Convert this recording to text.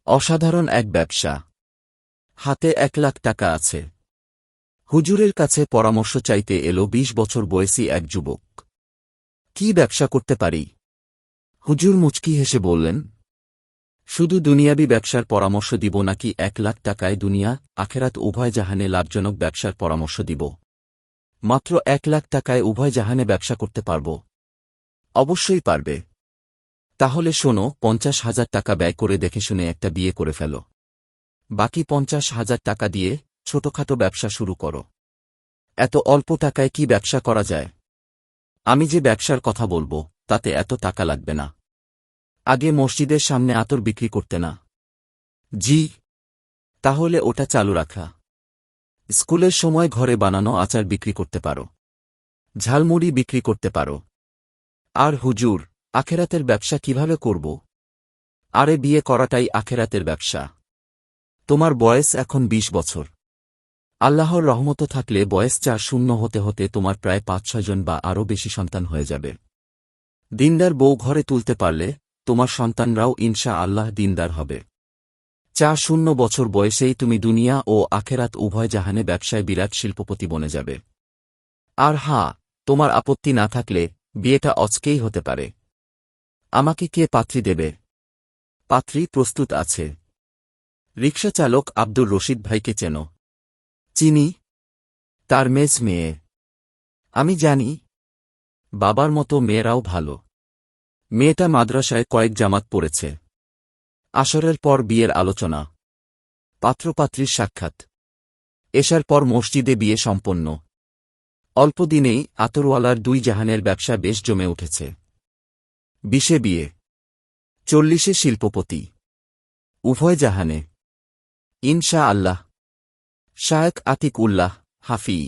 অসাধারণ এক ব্যবসা। হাতে 1 লাখ টাকা আছে। হুজুরের কাছে পরামর্শ চাইতে এলো 20 বছর বয়সী এক যুবক। কি ব্যবসা করতে পারি? হুজুর মুচকি হেসে বললেন, শুধু দুনিয়াবি ব্যবসার পরামর্শ দিব নাকি 1 লাখ টাকায় দুনিয়া আখেরাত উভয় জাহানে লাভজনক ব্যবসার পরামর্শ দিব? মাত্র 1 লাখ টাকায় উভয় জাহানে ব্যবসা করতে পারব। অবশ্যই পারবে। তাহলে শোনো, 50,000 টাকা ব্যয় করে দেখে শুনে একটা বিয়ে করে ফেলো। বাকি 50,000 টাকা দিয়ে ছোটখাটো ব্যবসা শুরু করো। এত অল্প টাকায় কি ব্যবসা করা যায়? আমি যে ব্যবসার কথা বলবো তাতে এত টাকা লাগবে না। আগে মসজিদের সামনে আতর বিক্রি করতে না? জি। তাহলে ওটা চালু রাখা। স্কুলের সময় ঘরে বানানো আচার বিক্রি করতে পারো। ঝালমুড়ি বিক্রি করতে পারো। আর হুজুর, আখেরাতের ব্যবসা কিভাবে করব? আরে বিয়ে করাটাই আখেরাতের ব্যবসা। তোমার বয়স এখন 20 বছর। আল্লাহর রহমত থাকলে বয়স 40 হতে হতে তোমার প্রায় 5-6 জন বা আরও বেশি সন্তান হয়ে যাবে। দিনদার বউ ঘরে তুলতে পারলে তোমার সন্তানরাও ইনশা আল্লাহ দিনদার হবে। 40 বছর বয়সেই তুমি দুনিয়া ও আখেরাত উভয় জাহানে ব্যবসায় বিরাট শিল্পপতি বনে যাবে। আর হ্যাঁ, তোমার আপত্তি না থাকলে বিয়েটা আজকেই হতে পারে। আমাকে কে পাত্রী দেবে? পাত্রী প্রস্তুত আছে। রিকশা চালক আব্দুর রশিদ ভাইকে চেনো? চিনি। তার মেয়ে। আমি জানি। বাবার মতো মেয়েরাও ভালো। মেয়েটা মাদ্রাসায় কয়েক জামাত পড়েছে। আসরের পর বিয়ের আলোচনা। পাত্রপাত্রীর সাক্ষাৎ। এশার পর মসজিদে বিয়ে সম্পন্ন। অল্প দিনেই আতরওয়ালার 2 জাহানের ব্যবসা বেশ জমে উঠেছে। 20-এ বিয়ে, 40-এ শিল্পপতি। উভয় জাহানে ইনশা আল্লাহ। শায়েখ আতিক উল্লাহ হাফি।